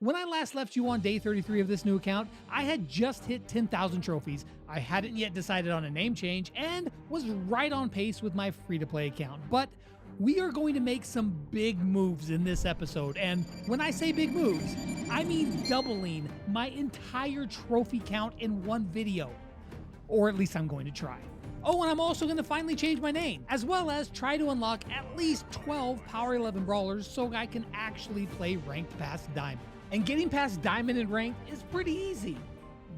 When I last left you on day 33 of this new account, I had just hit 10,000 trophies, I hadn't yet decided on a name change, and was right on pace with my free-to-play account. But we are going to make some big moves in this episode, and when I say big moves, I mean doubling my entire trophy count in one video. Or at least I'm going to try. Oh, and I'm also going to finally change my name, as well as try to unlock at least 12 Power 11 brawlers so I can actually play ranked past Diamond. And getting past Diamond in ranked is pretty easy.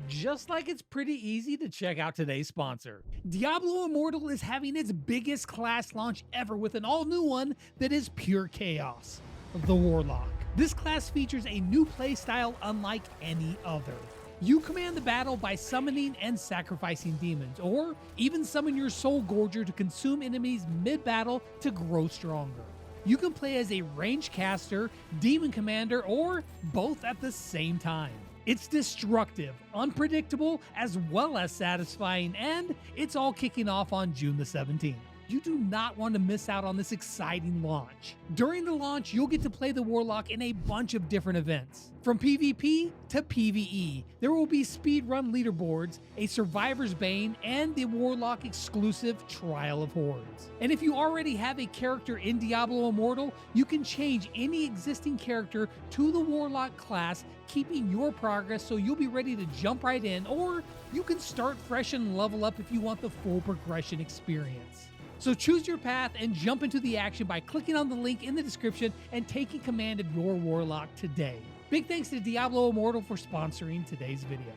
Just like it's pretty easy to check out today's sponsor. Diablo Immortal is having its biggest class launch ever with an all-new one that is pure chaos, the Warlock. This class features a new playstyle unlike any other. You command the battle by summoning and sacrificing demons, or even summon your Soul Gorger to consume enemies mid-battle to grow stronger. You can play as a ranged caster, demon commander, or both at the same time. It's destructive, unpredictable, as well as satisfying, and it's all kicking off on June the 17th. You do not want to miss out on this exciting launch. During the launch, you'll get to play the Warlock in a bunch of different events. From PvP to PvE, there will be speedrun leaderboards, a Survivor's Bane, and the Warlock exclusive Trial of Hordes. And if you already have a character in Diablo Immortal, you can change any existing character to the Warlock class, keeping your progress so you'll be ready to jump right in, or you can start fresh and level up if you want the full progression experience. So choose your path and jump into the action by clicking on the link in the description and taking command of your Warlock today. Big thanks to Diablo Immortal for sponsoring today's video.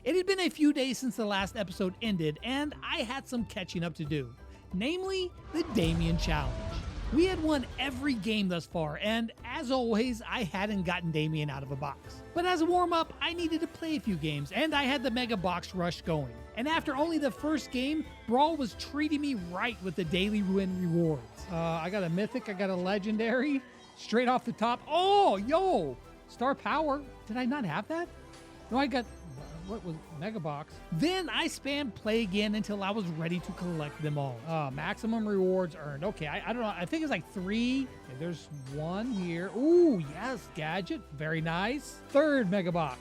It had been a few days since the last episode ended, and I had some catching up to do, namely the Damian Challenge. We had won every game thus far, and as always, I hadn't gotten Damian out of a box. But as a warm-up, I needed to play a few games, and I had the Mega Box Rush going. And after only the first game, Brawl was treating me right with the daily win rewards. I got a Mythic, I got a Legendary, straight off the top. Oh, yo! Star Power. Did I not have that? No, I got... what was Mega Box? Then I spammed play again until I was ready to collect them all. Maximum rewards earned. Okay, I don't know. I think it's like 3. Okay, there's 1 here. Ooh, yes, gadget. Very nice. 3rd Mega Box.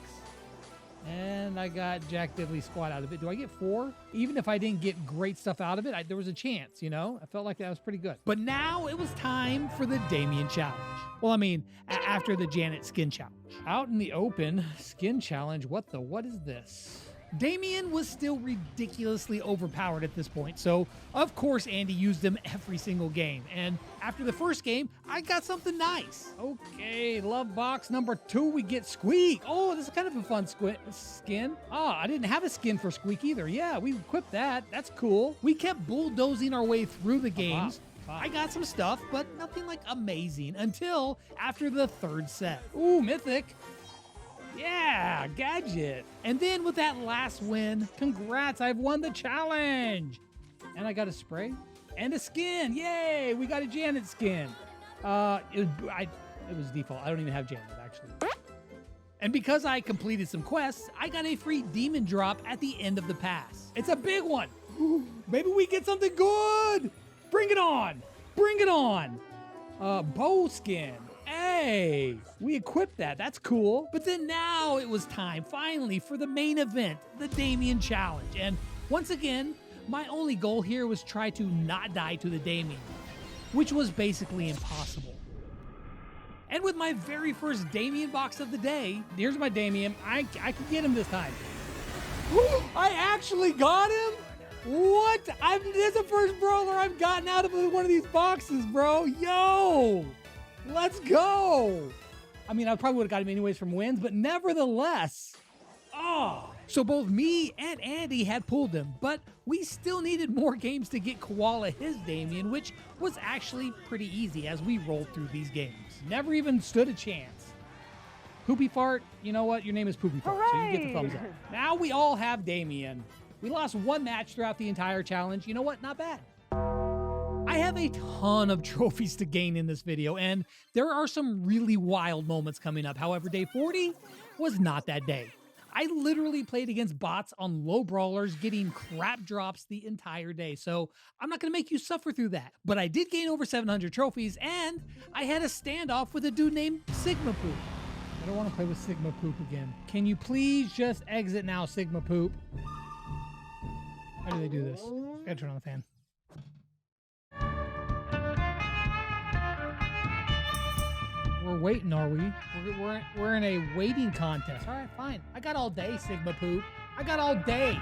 And I got Jack Diddley Squad out of it. Do I get 4? Even if I didn't get great stuff out of it, there was a chance, you know? I felt like that was pretty good. But now it was time for the Damian Challenge. Well, I mean, after the Janet Skin Challenge. Out in the open, Skin Challenge, what is this? Damian was still ridiculously overpowered at this point, so of course Andy used him every single game. And after the first game, I got something nice. Okay, love box number 2, we get Squeak. Oh, this is kind of a fun skin. I didn't have a skin for Squeak either. Yeah, we equipped that. That's cool. We kept bulldozing our way through the games. I got some stuff, but nothing like amazing until after the 3rd set. Ooh, Mythic. Yeah, gadget. And then with that last win, congrats, I've won the challenge. And I got a spray and a skin. Yay, we got a Janet skin. It was default. I don't even have Janet, actually. And because I completed some quests, I got a free demon drop at the end of the pass. It's a big one. Ooh, maybe we get something good. Bring it on. Bring it on. Bow skin. Hey, we equipped that. That's cool. But then now it was time, finally, for the main event, the Damian Challenge. And once again, my only goal here was try to not die to the Damian, which was basically impossible. And with my very first Damian box of the day, here's my Damian. I can get him this time. I actually got him? What? This is the first brawler I've gotten out of one of these boxes, bro. Yo! Let's go! I mean, I probably would have got him anyways from wins, but nevertheless. Oh! So both me and Andy had pulled him, but we still needed more games to get Koala his Damian, which was actually pretty easy as we rolled through these games. Never even stood a chance. Poopy Fart, you know what? Your name is Poopy Fart, so you get the thumbs up. Now we all have Damian. We lost 1 match throughout the entire challenge. You know what? Not bad. I have a ton of trophies to gain in this video, and there are some really wild moments coming up. However, day 40 was not that day. I literally played against bots on low brawlers, getting crap drops the entire day. So I'm not going to make you suffer through that. But I did gain over 700 trophies, and I had a standoff with a dude named Sigma Poop. I don't want to play with Sigma Poop again. Can you please just exit now, Sigma Poop? How do they do this? I gotta turn on the fan. We're waiting, are we? We're in a waiting contest. All right, fine. I got all day, Sigma Poop. I got all day.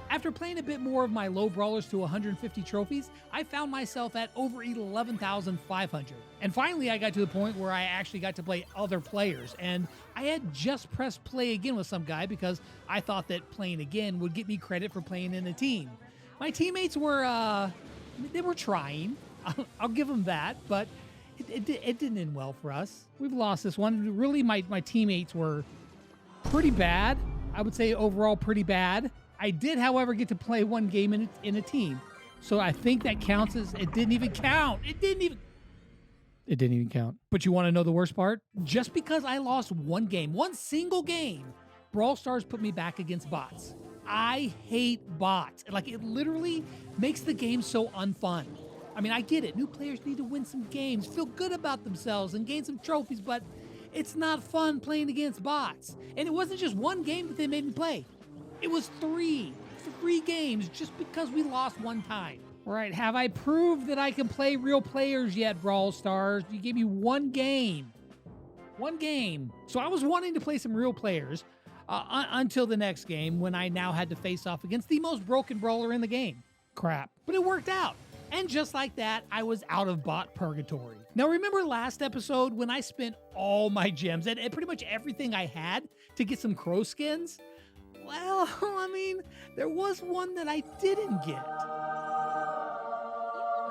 After playing a bit more of my low brawlers to 150 trophies, I found myself at over 11,500. And finally, I got to the point where I actually got to play other players. And I had just pressed play again with some guy because I thought that playing again would get me credit for playing in a team. My teammates were, they were trying. I'll give them that, but it didn't end well for us. We've lost this one. Really, my teammates were pretty bad. I would say overall pretty bad. I did, however, get to play one game in a team. So I think that counts as it didn't even count. It didn't even count. But you want to know the worst part? Just because I lost one game, one single game, Brawl Stars put me back against bots. I hate bots. Like, it literally makes the game so unfun. I mean, I get it. New players need to win some games, feel good about themselves, and gain some trophies, but it's not fun playing against bots. And it wasn't just one game that they made me play. It was three games just because we lost one time. All right, have I proved that I can play real players yet, Brawl Stars? You gave me one game. One game. So I was wanting to play some real players until the next game when I now had to face off against the most broken brawler in the game. Crap. But it worked out. And just like that, I was out of bot purgatory. Now, remember last episode when I spent all my gems and pretty much everything I had to get some crow skins? Well, I mean, there was one that I didn't get.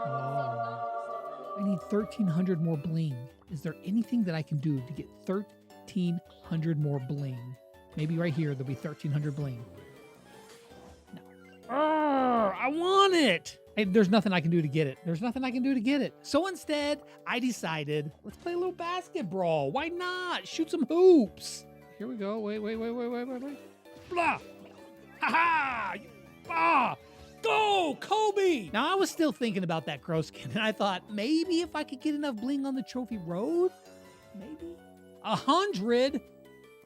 Oh. I need 1,300 more bling. Is there anything that I can do to get 1,300 more bling? Maybe right here, there'll be 1,300 bling. No. I want it! There's nothing I can do to get it. So instead, I decided, let's play a little basket brawl. Why not? Shoot some hoops. Here we go. Wait. Blah! Ha-ha! Ah! Go, Kobe! Now, I was still thinking about that crow skin, and I thought, maybe if I could get enough bling on the trophy road? Maybe? 100,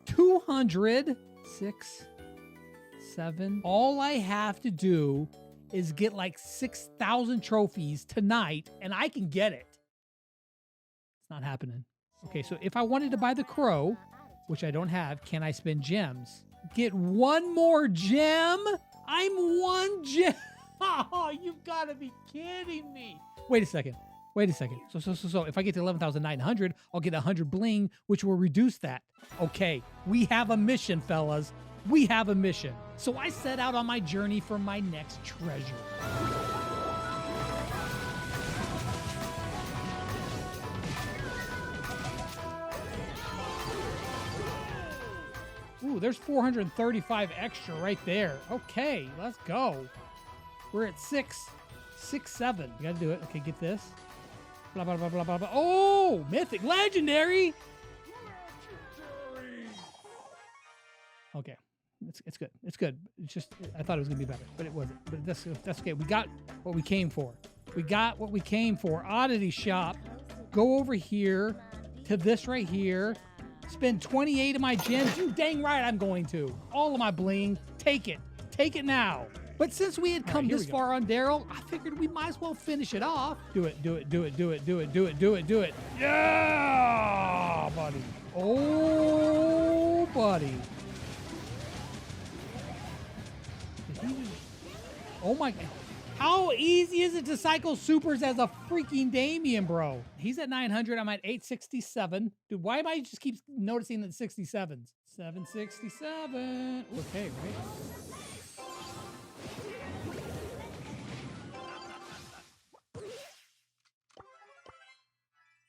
200, 6, 7. All I have to do is get like 6,000 trophies tonight, and I can get it. It's not happening. Okay, so if I wanted to buy the crow, which I don't have, can I spend gems? Get one more gem? I'm one gem. Oh, you've got to be kidding me. Wait a second. So if I get to 11,900, I'll get 100 bling, which will reduce that. Okay, we have a mission, fellas. We have a mission. So I set out on my journey for my next treasure. Ooh, there's 435 extra right there. Okay, let's go. We're at 6, 7. You gotta do it. Okay, get this. Blah, blah, blah, blah, blah, blah. Oh, mythic, legendary. Okay, it's good. It's good. It's just, I thought it was gonna be better, but it wasn't. But that's okay. We got what we came for. Oddity shop. Go over here to this right here. Spend 28 of my gems. You dang right I'm going to. All of my bling. Take it. Take it now. But since we had come this far on Daryl, I figured we might as well finish it off. Do it. Yeah, buddy. Oh, buddy. Oh my God. How easy is it to cycle supers as a freaking Damian, bro? He's at 900. I'm at 867. Dude, why am I just keep noticing the 67s? 767. Okay,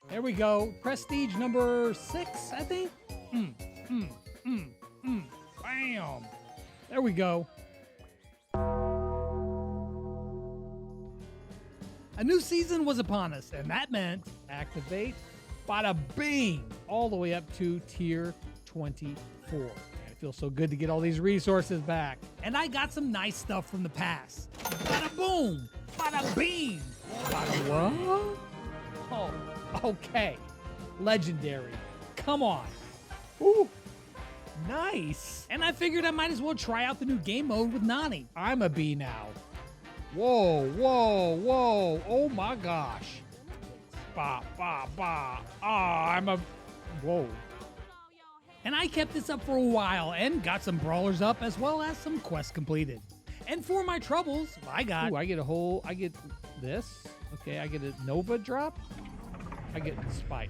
right? There we go. Prestige number 6, I think. Bam. There we go. A new season was upon us, and that meant activate, bada bing, all the way up to tier 24. Man, it feels so good to get all these resources back. And I got some nice stuff from the past. Bada boom, bada bing, bada what? Oh, okay. Legendary. Come on. Ooh. Nice. And I figured I might as well try out the new game mode with Nani. I'm a bee now. Whoa, whoa, whoa. Oh my gosh. Ba, ba, ba. Ah, I'm a... Whoa. And I kept this up for a while and got some brawlers up as well as some quests completed. And for my troubles, I got... Ooh, I get this. Okay, I get a Nova drop. I get Spike.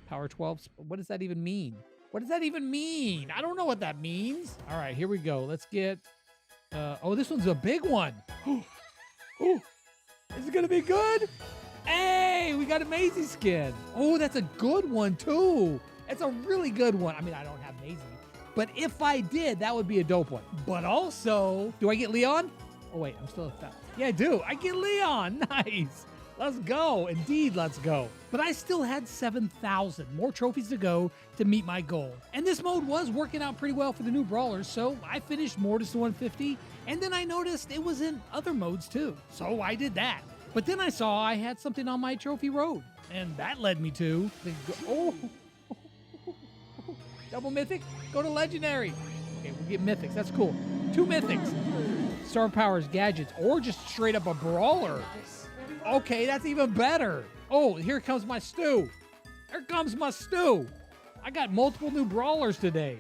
Power 12. What does that even mean? What does that even mean? I don't know what that means. All right, here we go. Let's get... oh, this one's a big one. Ooh, is it going to be good? Hey, we got a Maisie skin. Oh, that's a good one, too. It's a really good one. I mean, I don't have Maisie. But if I did, that would be a dope one. But also... Do I get Leon? Oh, wait, I'm still at that. Yeah, I do. I get Leon. Nice. Let's go. Indeed, let's go. But I still had 7,000 more trophies to go to meet my goal. And this mode was working out pretty well for the new brawlers, so I finished Mortis to 150, and then I noticed it was in other modes too. So I did that. But then I saw I had something on my trophy road, and that led me to double mythic, go to legendary. Okay, we'll get mythics, that's cool. 2 mythics, star powers, gadgets, or just straight up a brawler. Okay, that's even better. Oh, here comes my stew. Here comes my stew. I got multiple new brawlers today.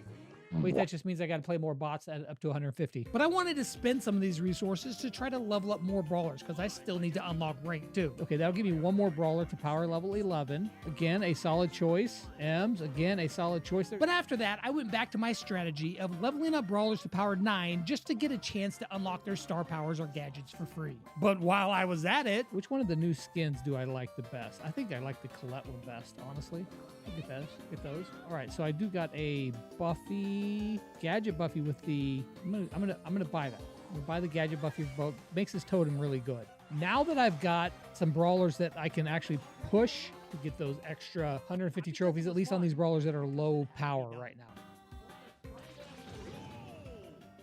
Wait, that just means I got to play more bots at up to 150. But I wanted to spend some of these resources to try to level up more brawlers because I still need to unlock rank too. Okay, that'll give me one more brawler to power level 11. Again, a solid choice. Ems, again, a solid choice. But after that, I went back to my strategy of leveling up brawlers to power 9 just to get a chance to unlock their star powers or gadgets for free. But while I was at it, which one of the new skins do I like the best? I think I like the Colette one best, honestly. I'll get those. Get those. All right, so I do got a Buffy, gadget Buffy with the. I'm gonna buy that. I'm gonna buy the gadget Buffy for both. Makes this totem really good. Now that I've got some brawlers that I can actually push to get those extra 150 trophies, at least on these brawlers that are low power right now.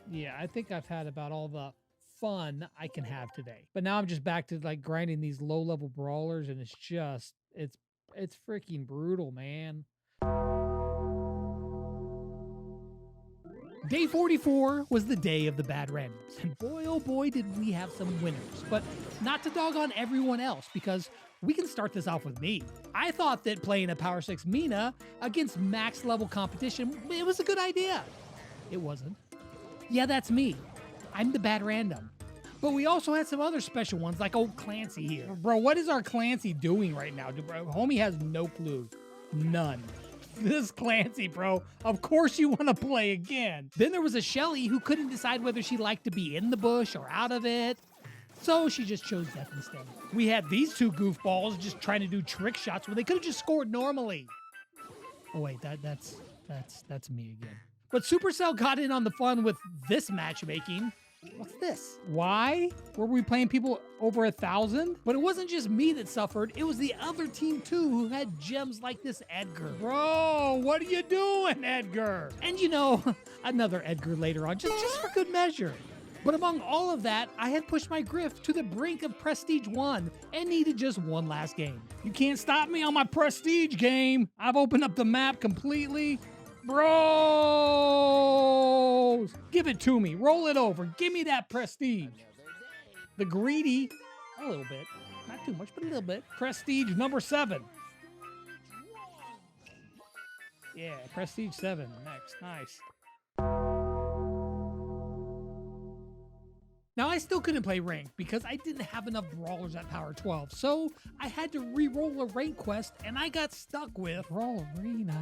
Yeah, I think I've had about all the fun I can have today. But now I'm just back to like grinding these low level brawlers, and it's freaking brutal, man. Day 44 was the day of the bad randoms, and boy oh boy did we have some winners, but not to dog on everyone else because we can start this off with me. I thought that playing a Power 6 Mina against max level competition, it was a good idea. It wasn't. Yeah, that's me. I'm the bad random. But we also had some other special ones like old Clancy here. Bro, what is our Clancy doing right now? Homie has no clue. None. This Clancy, bro. Of course you want to play again. Then there was a Shelly who couldn't decide whether she liked to be in the bush or out of it. So she just chose death instead. We had these two goofballs just trying to do trick shots when they could have just scored normally. Oh wait, that's me again. But Supercell got in on the fun with this matchmaking. What's this? Why? Were we playing people over 1,000? But it wasn't just me that suffered. It was the other team too who had gems like this Edgar. Bro, what are you doing, Edgar? And you know, another Edgar later on, just for good measure. But among all of that, I had pushed my grift to the brink of Prestige 1 and needed just one last game. You can't stop me on my Prestige game. I've opened up the map completely. Bros! Give it to me. Roll it over. Give me that prestige. The greedy, a little bit. Not too much, but a little bit. Prestige number 7. Yeah, prestige 7. Next. Nice. Now, I still couldn't play rank because I didn't have enough brawlers at power 12, so I had to re-roll a rank quest, and I got stuck with Brawl Arena.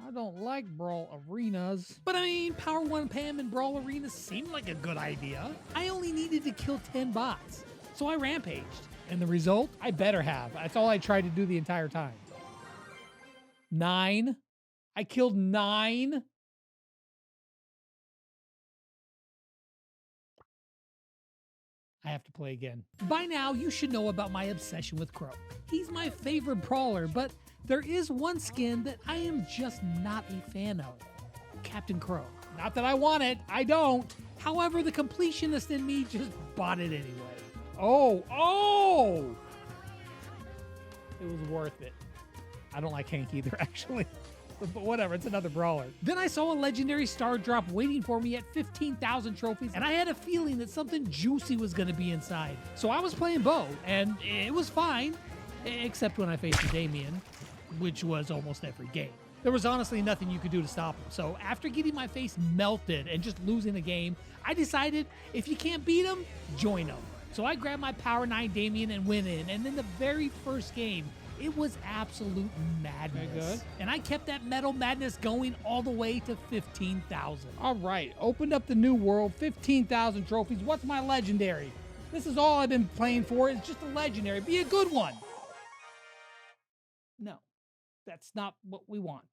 I don't like Brawl Arenas. But I mean, Power 1 Pam and Brawl Arenas seemed like a good idea. I only needed to kill 10 bots, so I rampaged. And the result? I better have. That's all I tried to do the entire time. 9. I killed 9. I have to play again. By now, you should know about my obsession with Crow. He's my favorite brawler, but there is one skin that I am just not a fan of. Captain Crow. Not that I want it, I don't. However, the completionist in me just bought it anyway. Oh! It was worth it. I don't like Hank either, actually. But whatever, it's another brawler. Then I saw a legendary star drop waiting for me at 15,000 trophies, and I had a feeling that something juicy was going to be inside. So I was playing Bo, and it was fine, except when I faced Damian, which was almost every game. There was honestly nothing you could do to stop him. So after getting my face melted and just losing the game, I decided if you can't beat him, join him. So I grabbed my Power 9 Damian and went in, and then the very first game, it was absolute madness. And I kept that metal madness going all the way to 15,000. All right, opened up the new world, 15,000 trophies. What's my legendary? This is all I've been playing for. It's just a legendary. Be a good one. No, that's not what we want.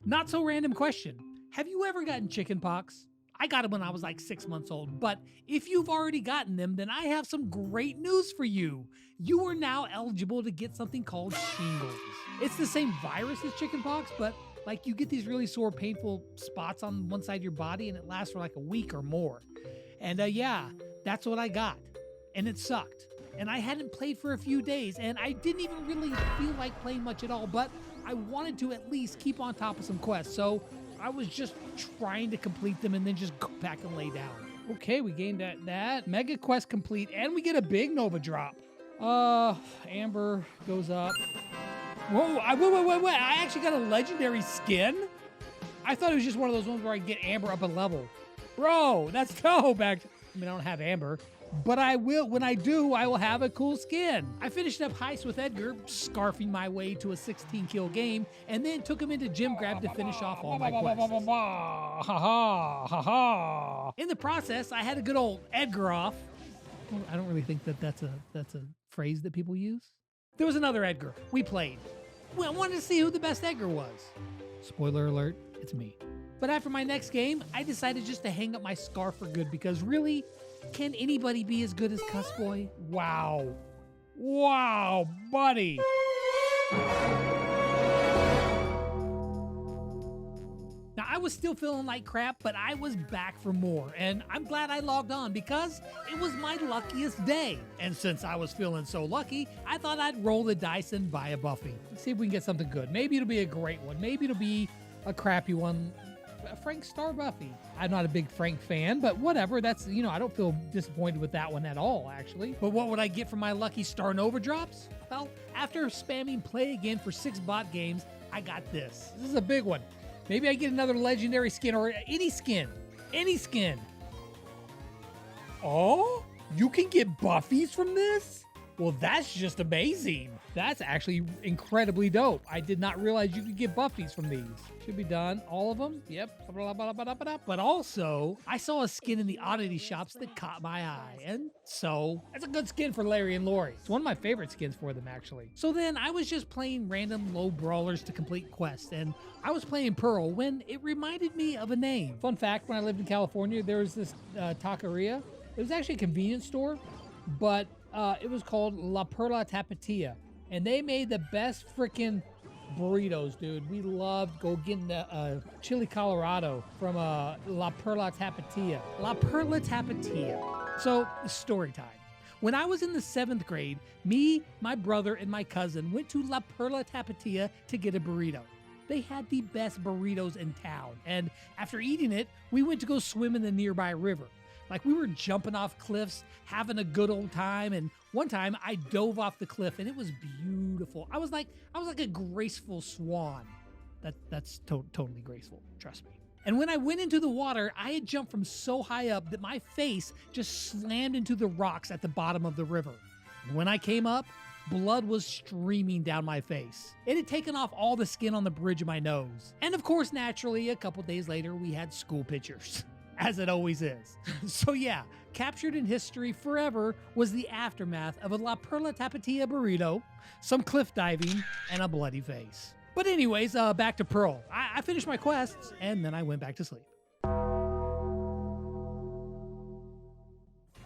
Not so random question. Have you ever gotten chicken pox? I got them when I was like 6 months old, but if you've already gotten them, then I have some great news for you. You are now eligible to get something called shingles. It's the same virus as chickenpox, but like you get these really sore, painful spots on one side of your body, and it lasts for like a week or more. And yeah, that's what I got. And it sucked. And I hadn't played for a few days, and I didn't even really feel like playing much at all, but I wanted to at least keep on top of some quests, so I was just trying to complete them and then just go back and lay down. Okay, we gained that. Mega quest complete, and we get a big Nova drop. Amber goes up. Whoa, wait. I actually got a legendary skin? I thought it was just one of those ones where I get Amber up a level. Bro, that's so back. I mean, I don't have Amber, but I will. When I do, I will have a cool skin. I finished up Heist with Edgar, scarfing my way to a 16-kill game, and then took him into Gym Grab to finish off all my quests. In the process, I had a good old Edgar off. I don't really think that's a phrase that people use. There was another Edgar. We played. I wanted to see who the best Edgar was. Spoiler alert, it's me. But after my next game, I decided just to hang up my scarf for good because really, can anybody be as good as Cussboy? Wow. Wow, buddy. Now, I was still feeling like crap, but I was back for more, and I'm glad I logged on because it was my luckiest day. And since I was feeling so lucky, I thought I'd roll the dice and buy a Buffy. Let's see if we can get something good. Maybe it'll be a great one. Maybe it'll be a crappy one. Frank Star Buffy. I'm not a big Frank fan, but whatever. That's, I don't feel disappointed with that one at all, actually. But what would I get from my lucky Star Nova drops? Well, after spamming play again for 6 bot games, I got this. This is a big one. Maybe I get another legendary skin or any skin. Any skin. Oh, you can get Buffies from this? Well, that's just amazing. That's actually incredibly dope. I did not realize you could get Buffies from these. Should be done. All of them? Yep. But also, I saw a skin in the oddity shops that caught my eye. And so, that's a good skin for Larry and Lori. It's one of my favorite skins for them, actually. So then, I was just playing random low brawlers to complete quests. And I was playing Pearl when it reminded me of a name. Fun fact, when I lived in California, there was this taqueria. It was actually a convenience store, but it was called La Perla Tapatia. And they made the best freaking burritos, dude. We loved getting the chili Colorado from La Perla Tapatia. La Perla Tapatia. So, story time. When I was in the 7th grade, me, my brother, and my cousin went to La Perla Tapatia to get a burrito. They had the best burritos in town. And after eating it, we went to go swim in the nearby river. Like, we were jumping off cliffs, having a good old time, and one time I dove off the cliff and it was beautiful. I was like a graceful swan. That's totally graceful, trust me. And when I went into the water, I had jumped from so high up that my face just slammed into the rocks at the bottom of the river. And when I came up, blood was streaming down my face. It had taken off all the skin on the bridge of my nose. And of course, naturally, a couple days later, we had school pictures. as it always is. So yeah, captured in history forever was the aftermath of a La Perla Tapatía burrito, some cliff diving, and a bloody face. But anyways, back to Pearl. I finished my quests, and then I went back to sleep.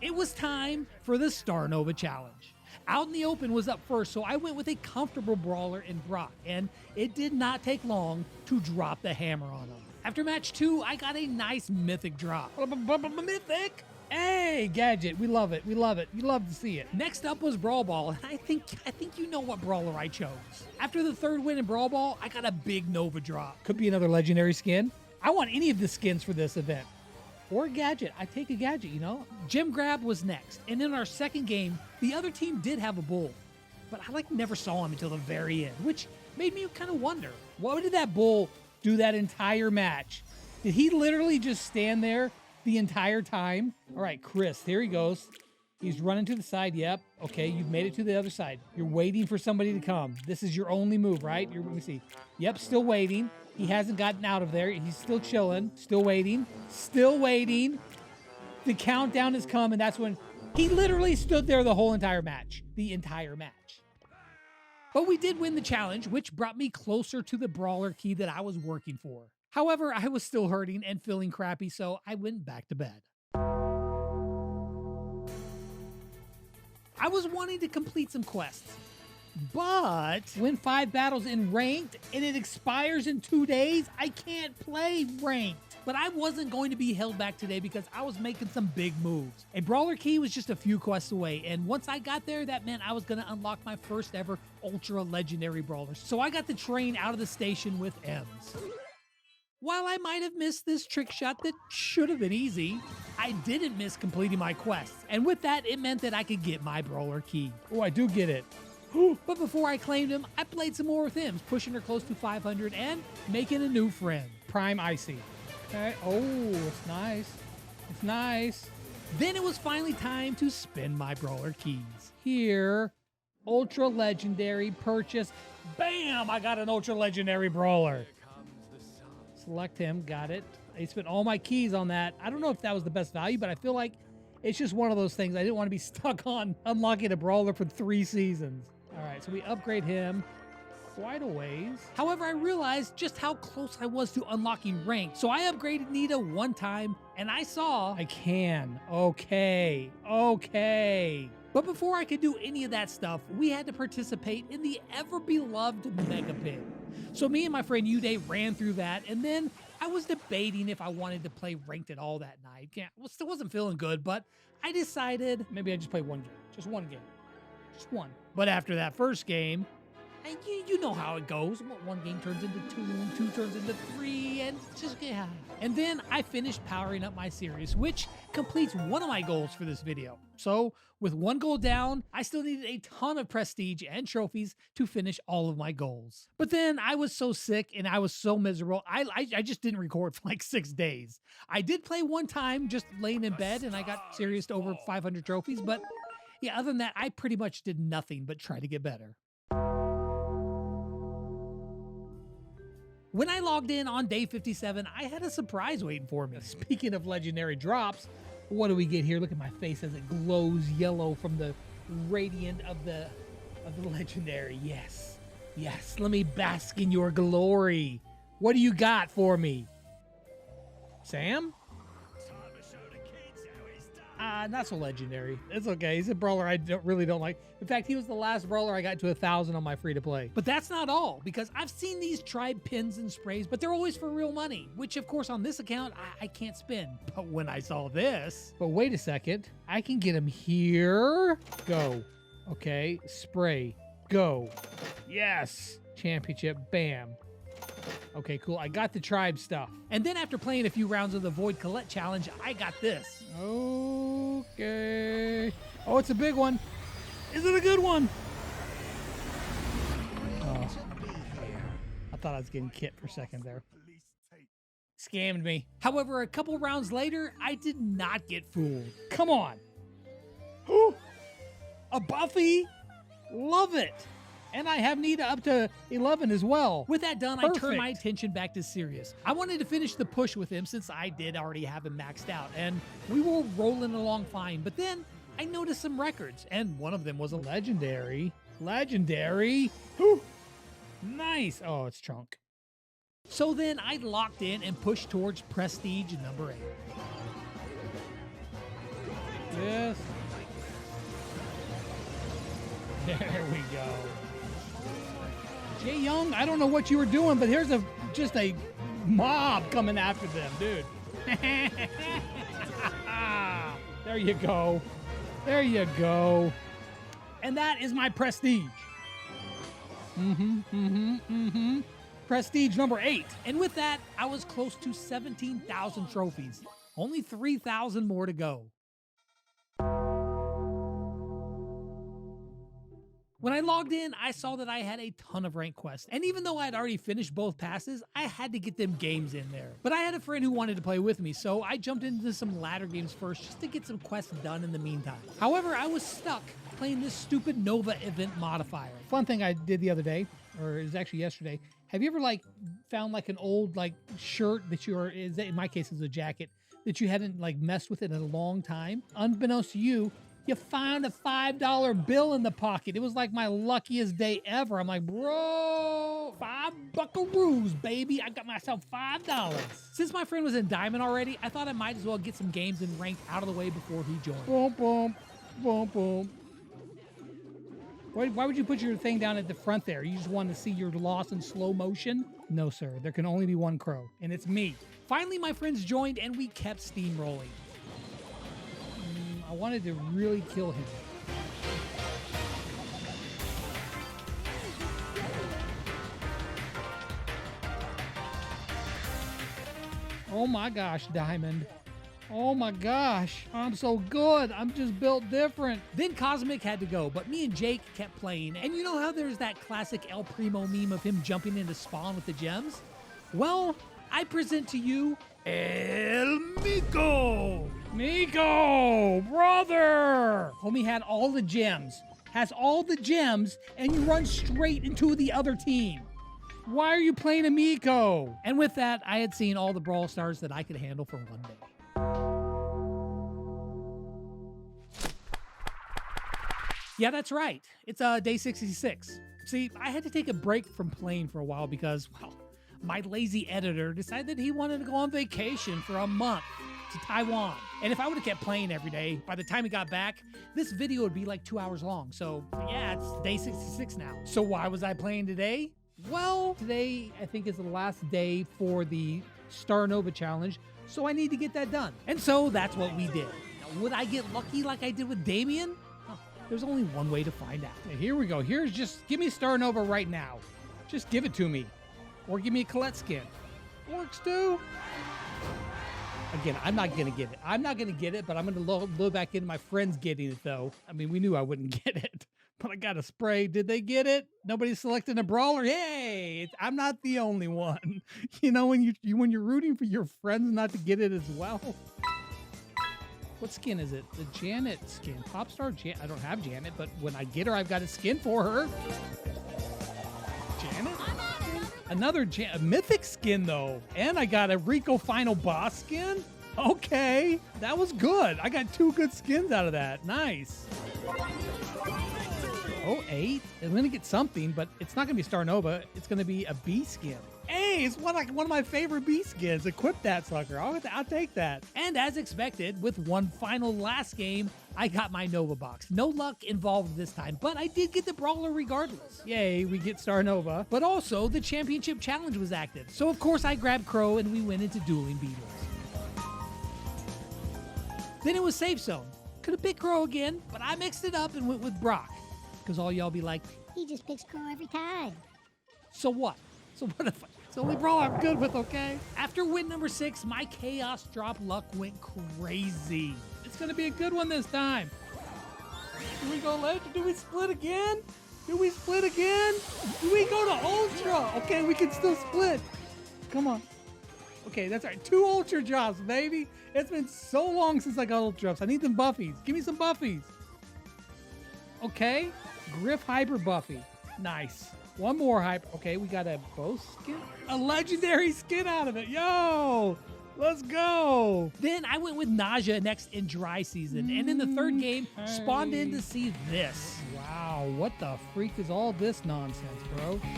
It was time for the Star Nova Challenge. Out in the open was up first, so I went with a comfortable brawler in Brock, and it did not take long to drop the hammer on him. After match 2, I got a nice mythic drop. Mythic? Hey, Gadget, we love it. We love it. You love to see it. Next up was Brawl Ball, and I think you know what brawler I chose. After the 3rd win in Brawl Ball, I got a big Nova drop. Could be another legendary skin. I want any of the skins for this event. Or a Gadget. I take a Gadget, you know? Gem Grab was next, and in our second game, the other team did have a bull, but I never saw him until the very end, which made me kind of wonder, why did that bull do that entire match? Did he literally just stand there the entire time? All right, Chris, here he goes. He's running to the side. Yep. Okay, you've made it to the other side. You're waiting for somebody to come. This is your only move, right? Let me see. Yep, still waiting. He hasn't gotten out of there. He's still chilling. Still waiting. Still waiting. The countdown has come, and that's when he literally stood there the whole entire match. The entire match. But we did win the challenge, which brought me closer to the brawler key that I was working for. However, I was still hurting and feeling crappy, so I went back to bed. I was wanting to complete some quests, but win 5 battles in ranked and it expires in 2 days, I can't play ranked. But I wasn't going to be held back today because I was making some big moves. A brawler key was just a few quests away, and once I got there, that meant I was going to unlock my first ever ultra legendary brawler. So I got the train out of the station with M's. While I might have missed this trick shot that should have been easy, I didn't miss completing my quests, and with that, it meant that I could get my brawler key. Oh, I do get it. But before I claimed him, I played some more with him, pushing her close to 500 and making a new friend, Prime Icy. Okay. Oh, it's nice. It's nice. Then it was finally time to spin my brawler keys. Here, ultra legendary purchase. Bam! I got an ultra legendary brawler. Select him. Got it. I spent all my keys on that. I don't know if that was the best value, but I feel like it's just one of those things. I didn't want to be stuck on unlocking a brawler for 3 seasons. All right, so we upgrade him quite a ways. However, I realized just how close I was to unlocking rank. So I upgraded Nita one time and I saw I can. Okay. But before I could do any of that stuff, we had to participate in the ever-beloved Mega Pig. So me and my friend Uday ran through that, and then I was debating if I wanted to play ranked at all that night. Yeah, well, still wasn't feeling good, but I decided maybe I just play one game. Just one game. Just one. But after that first game, and you know how it goes. One game turns into 2 turns into 3, and just, yeah. And then I finished powering up my series, which completes one of my goals for this video. So with one goal down, I still needed a ton of prestige and trophies to finish all of my goals. But then I was so sick and I was so miserable, I just didn't record for 6 days. I did play one time just laying in bed, and I got serious to over 500 trophies, but yeah, other than that, I pretty much did nothing but try to get better. When I logged in on day 57, I had a surprise waiting for me. Speaking of legendary drops, what do we get here? Look at my face as it glows yellow from the radiant of the legendary. Yes, let me bask in your glory. What do you got for me? Sam? Not so legendary. It's okay. He's a brawler I really don't like. In fact, he was the last brawler I got to 1,000 on my free-to-play. But that's not all, because I've seen these tribe pins and sprays, but they're always for real money, which of course on this account, I can't spin. But when I saw this, but wait a second, I can get him here. Go. Okay, spray. Go. Yes. Championship. Bam. Okay, cool. I got the tribe stuff. And then after playing a few rounds of the Void Colette challenge, I got this. Okay. Oh, it's a big one. Is it a good one? Oh. I thought I was getting Kit for a second there. Scammed me. However, a couple rounds later, I did not get fooled. Come on. Ooh. A Buffy? Love it. And I have Nita up to 11 as well. With that done, I turned my attention back to Sirius. I wanted to finish the push with him since I did already have him maxed out, and we were rolling along fine. But then I noticed some records, and one of them was a legendary. Legendary. Whew. Nice. Oh, it's Trunk. So then I locked in and pushed towards Prestige number 8. Yes. There we go. Jay Young, I don't know what you were doing, but here's just a mob coming after them, dude. There you go. There you go. And that is my Prestige. Prestige number 8. And with that, I was close to 17,000 trophies. Only 3,000 more to go. When I logged in, I saw that I had a ton of rank quests, and even though I had already finished both passes, I had to get them games in there. But I had a friend who wanted to play with me, so I jumped into some ladder games first just to get some quests done in the meantime. However, I was stuck playing this stupid Nova event modifier. Fun thing I did the other day, or it was actually yesterday, have you ever found an old shirt that in my case it's a jacket, that you hadn't messed with it in a long time? Unbeknownst to you, you found a $5 bill in the pocket. It was like my luckiest day ever. I'm like, bro, 5 buckaroos, baby. I got myself $5. Since my friend was in Diamond already, I thought I might as well get some games and rank out of the way before he joined. Boom, boom, boom, boom. Why would you put your thing down at the front there? You just wanted to see your loss in slow motion? No, sir. There can only be one crow, and it's me. Finally, my friends joined, and we kept steamrolling. I wanted to really kill him. Oh my gosh, Diamond. Oh my gosh, I'm so good. I'm just built different. Then Cosmic had to go, but me and Jake kept playing. And you know how there's that classic El Primo meme of him jumping into spawn with the gems? Well, I present to you El Miko. Miko, brother. Homie had all the gems, has all the gems, and you run straight into the other team. Why are you playing a Miko? And with that, I had seen all the Brawl Stars that I could handle for one day. Yeah, that's right. It's day 66. See, I had to take a break from playing for a while because, well, my lazy editor decided he wanted to go on vacation for a month to Taiwan. And if I would have kept playing every day, by the time he got back, this video would be 2 hours long. So yeah, it's day 66 now. So why was I playing today? Well, today I think is the last day for the Star Nova challenge, so I need to get that done. And so that's what we did. Now, would I get lucky like I did with Damian? Oh, there's only one way to find out. Okay, here we go. Give me Star Nova right now. Just give it to me. Or give me a Colette skin. Works too. Again, I'm not going to get it. I'm not going to get it, but I'm going to look back into my friends getting it, though. I mean, we knew I wouldn't get it, but I got a spray. Did they get it? Nobody's selecting a brawler. Hey, I'm not the only one. You know, when you're rooting for your friends not to get it as well. What skin is it? The Janet skin. Popstar Janet. I don't have Janet, but when I get her, I've got a skin for her. Janet? Another mythic skin, though. And I got a Rico Final Boss skin. Okay, that was good. I got 2 good skins out of that. Nice. Oh, 8. I'm going to get something, but it's not going to be Star Nova. It's going to be a bee skin. Hey, it's one of my favorite bee skins. Equip that sucker. I'll take that. And as expected, with one final last game, I got my Nova box. No luck involved this time, but I did get the Brawler regardless. Yay, we get Star Nova. But also, the Championship Challenge was active. So of course I grabbed Crow and we went into dueling beetles. Then it was Safe Zone. Could have picked Crow again, but I mixed it up and went with Brock. Because all y'all be like, he just picks Crow every time. So what? So what if it's the only Brawl I'm good with, okay? After win number 6, my Chaos Drop luck went crazy. It's gonna be a good one this time. Do we go Legend? Do we split again? Do we split again? Do we go to Ultra? Okay, we can still split. Come on. Okay, that's right. 2 Ultra drops, baby. It's been so long since I got Ultra drops. I need some buffies. Give me some buffies. Okay. Griff Hyper Buffy. Nice. One more hype. Okay, we got a bow skin. A legendary skin out of it. Yo! Let's go. Then I went with Nausea next in dry season. And in the third game, spawned in to see this. Wow, what the freak is all this nonsense, bro? Okay,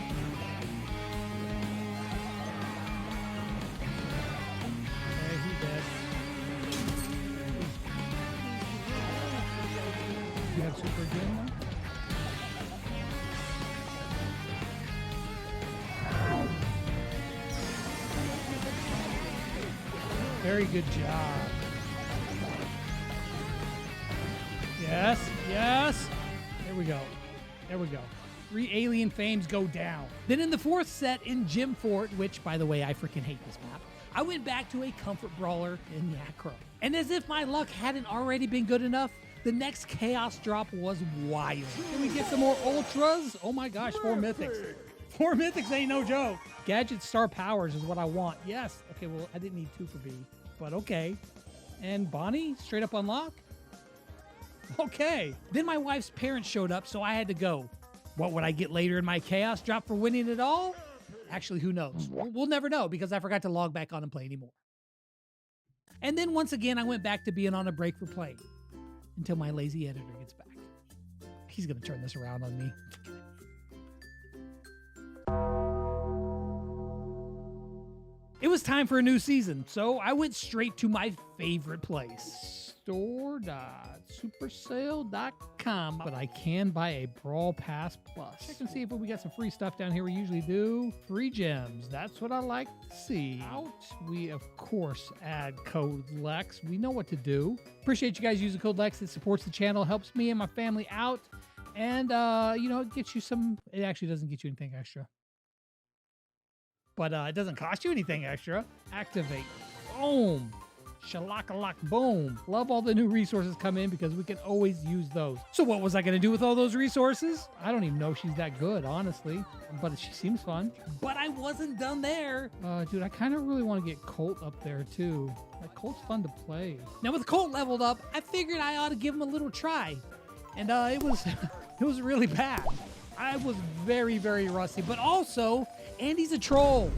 he's dead. You have super again now? Very good job. Yes, yes. There we go. There we go. 3 alien fames go down. Then in the fourth set in Gym Fort, which, by the way, I freaking hate this map, I went back to a comfort brawler in Yakro. And as if my luck hadn't already been good enough, the next chaos drop was wild. Can we get some more ultras? Oh my gosh, 4 mythics. 4 mythics ain't no joke. Gadget star powers is what I want. Yes. Okay, well, I didn't need 2 for B, but okay. And Bonnie, straight up unlock? Okay. Then my wife's parents showed up, so I had to go. What would I get later in my chaos drop for winning it all? Actually, who knows? We'll never know because I forgot to log back on and play anymore. And then once again, I went back to being on a break for playing until my lazy editor gets back. He's going to turn this around on me. It was time for a new season, so I went straight to my favorite place, store.supersale.com. But I can buy a Brawl Pass Plus. Check and see if we got some free stuff down here. We usually do. Free gems. That's what I like to see. Out. We, of course, add code LEX. We know what to do. Appreciate you guys using code LEX. It supports the channel, helps me and my family out. And, it gets you some... It actually doesn't get you anything extra. But it doesn't cost you anything extra. Activate. Boom. Shalaka-lock. Boom. Love all the new resources come in because we can always use those. So what was I going to do with all those resources? I don't even know if she's that good, honestly. But she seems fun. But I wasn't done there. Dude, I kind of really want to get Colt up there, too. Like, Colt's fun to play. Now, with Colt leveled up, I figured I ought to give him a little try. And it was it was really bad. I was very, very rusty. But also... Andy's a troll.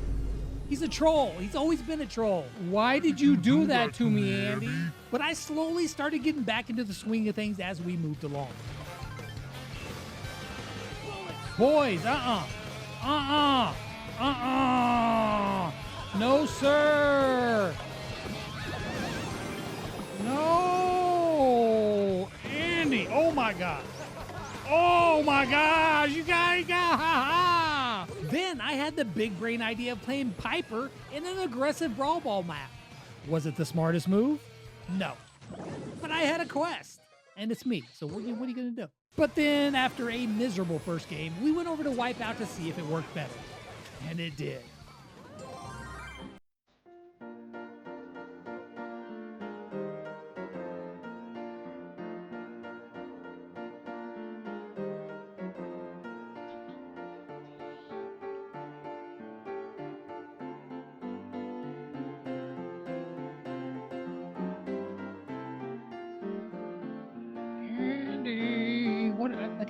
He's a troll. He's always been a troll. Why did you do that to me, Andy? But I slowly started getting back into the swing of things as we moved along. Boys, no, sir. No. Andy, oh my God. Oh my gosh, you guys got Then I had the big brain idea of playing Piper in an aggressive Brawl Ball map. Was it the smartest move? No. But I had a quest, and it's me, so what are you going to do? But then, after a miserable first game, we went over to Wipeout to see if it worked better. And it did.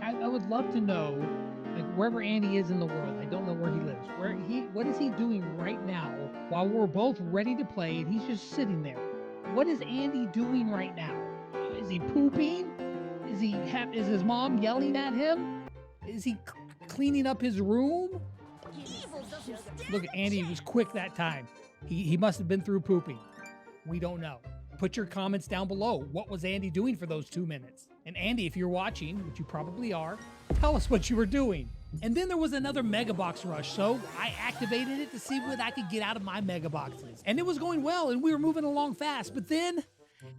I would love to know, like, wherever Andy is in the world. I don't know where he lives. What is he doing right now while we're both ready to play and he's just sitting there? What is Andy doing right now? Is he pooping? Is his mom yelling at him? Is he cleaning up his room? Look, Andy was quick that time. He must have been through pooping. We don't know. Put your comments down below. What was Andy doing for those 2 minutes? And Andy, if you're watching, which you probably are, tell us what you were doing. And then there was another Mega Box rush, so I activated it to see what I could get out of my Mega Boxes. And it was going well, and we were moving along fast, but then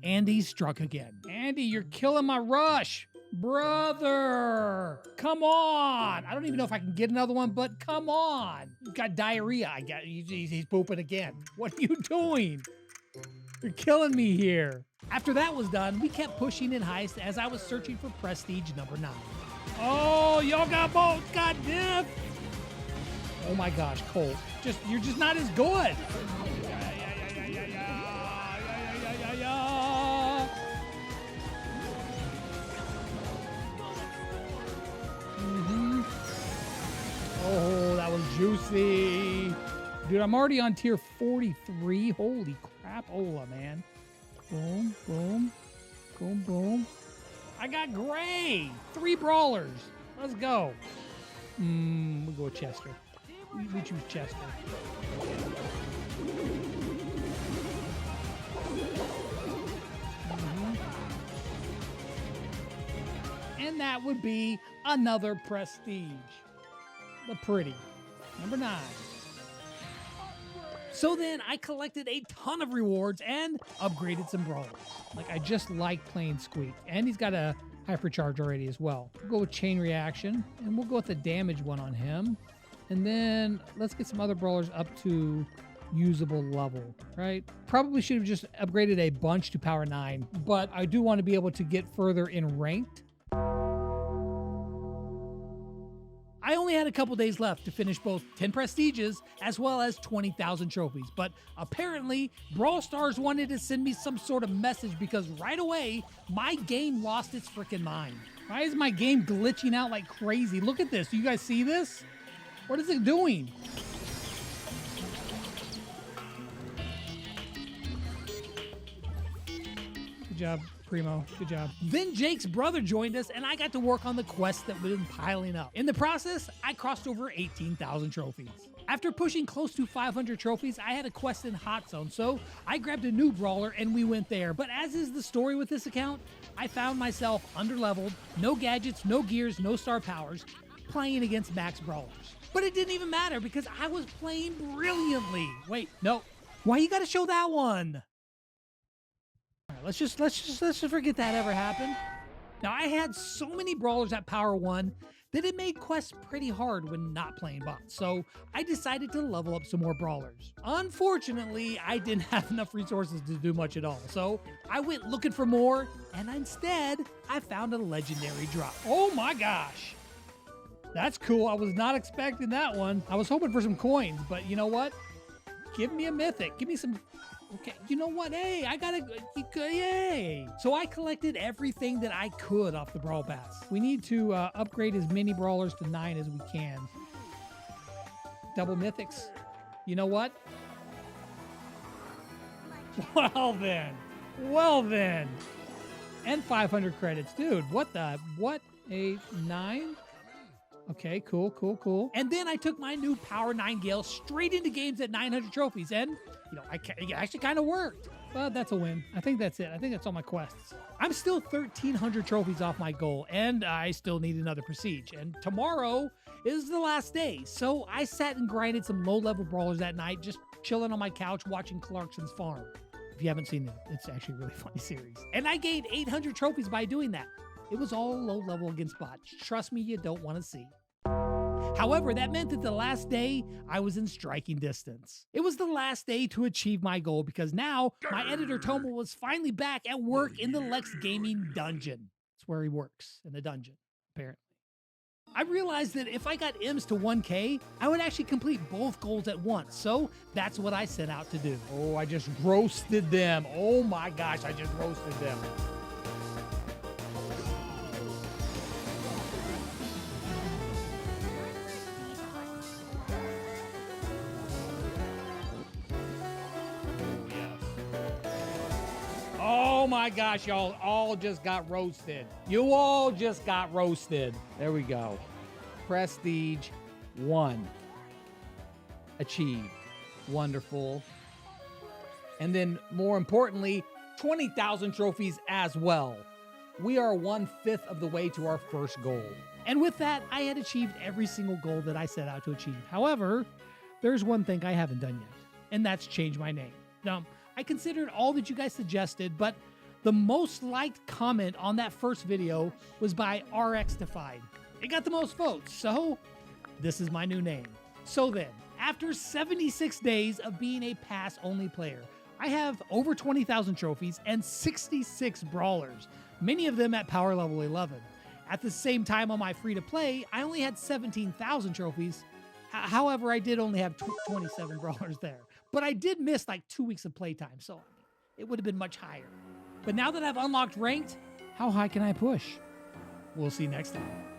Andy struck again. Andy, you're killing my rush. Brother, come on. I don't even know if I can get another one, but come on. You've got diarrhea. He's pooping again. What are you doing? You're killing me here. After that was done, we kept pushing in heist as I was searching for prestige number 9. Oh, y'all got both. God damn. Oh my gosh, Colt. You're just not as good. see. Dude, I'm already on tier 43. Holy crap-ola, man. Boom, boom, boom, boom. I got gray. 3 brawlers. Let's go. We'll go with Chester. We choose Chester. And that would be another prestige. The pretty. Number 9. So then I collected a ton of rewards and upgraded some brawlers. Like, I just like playing Squeak. And he's got a hypercharge already as well. We'll go with chain reaction, and we'll go with the damage one on him. And then let's get some other brawlers up to usable level, right? Probably should have just upgraded a bunch to power 9, but I do want to be able to get further in ranked. I only had a couple days left to finish both 10 prestiges as well as 20,000 trophies, but apparently Brawl Stars wanted to send me some sort of message because right away, my game lost its freaking mind. Why is my game glitching out like crazy? Look at this. Do you guys see this? What is it doing? Good job, Primo. Good job. Then Jake's brother joined us, and I got to work on the quests that we've been piling up. In the process, I crossed over 18,000 trophies. After pushing close to 500 trophies, I had a quest in Hot Zone, so I grabbed a new brawler and we went there. But as is the story with this account, I found myself underleveled, no gadgets, no gears, no star powers, playing against max brawlers. But it didn't even matter because I was playing brilliantly. Wait, no. Why you gotta show that one? All right, let's just forget that ever happened. Now, I had so many brawlers at power 1 that it made quests pretty hard when not playing bots. So I decided to level up some more brawlers. Unfortunately, I didn't have enough resources to do much at all. So I went looking for more, and instead, I found a legendary drop. Oh my gosh. That's cool. I was not expecting that one. I was hoping for some coins, but you know what? Give me a mythic. Give me some... Okay, you know what? Hey, I gotta... Yay! So I collected everything that I could off the Brawl Pass. We need to upgrade as many brawlers to 9 as we can. Double mythics. You know what? Well then. Well then. And 500 credits. Dude, what the... What? A 9? Okay, cool, cool, cool. And then I took my new Power 9 Gale straight into games at 900 trophies, and, you know, it actually kind of worked. But that's a win. I think that's it. I think that's all my quests. I'm still 1,300 trophies off my goal, and I still need another prestige. And tomorrow is the last day, so I sat and grinded some low-level brawlers that night, just chilling on my couch watching Clarkson's Farm. If you haven't seen it, it's actually a really funny series. And I gained 800 trophies by doing that. It was all low-level against bots. Trust me, you don't want to see. However, that meant that the last day, I was in striking distance. It was the last day to achieve my goal because now my editor Tomo was finally back at work in the Lex Gaming dungeon. It's where he works, in the dungeon, apparently. I realized that if I got M's to 1K, I would actually complete both goals at once. So that's what I set out to do. Oh, I just roasted them. Oh my gosh, I just roasted them. Oh my gosh, y'all all just got roasted. You all just got roasted. There we go. Prestige 1. Achieved. Wonderful. And then more importantly, 20,000 trophies as well. We are 1/5 of the way to our first goal. And with that, I had achieved every single goal that I set out to achieve. However, there's one thing I haven't done yet, and that's change my name. Now, I considered all that you guys suggested, but the most liked comment on that first video was by RXDefied. It got the most votes, so this is my new name. So then, after 76 days of being a pass-only player, I have over 20,000 trophies and 66 brawlers, many of them at power level 11. At the same time on my free-to-play, I only had 17,000 trophies. However, I did only have 27 brawlers there. But I did miss like 2 weeks of playtime, so it would have been much higher. But now that I've unlocked ranked, how high can I push? We'll see next time.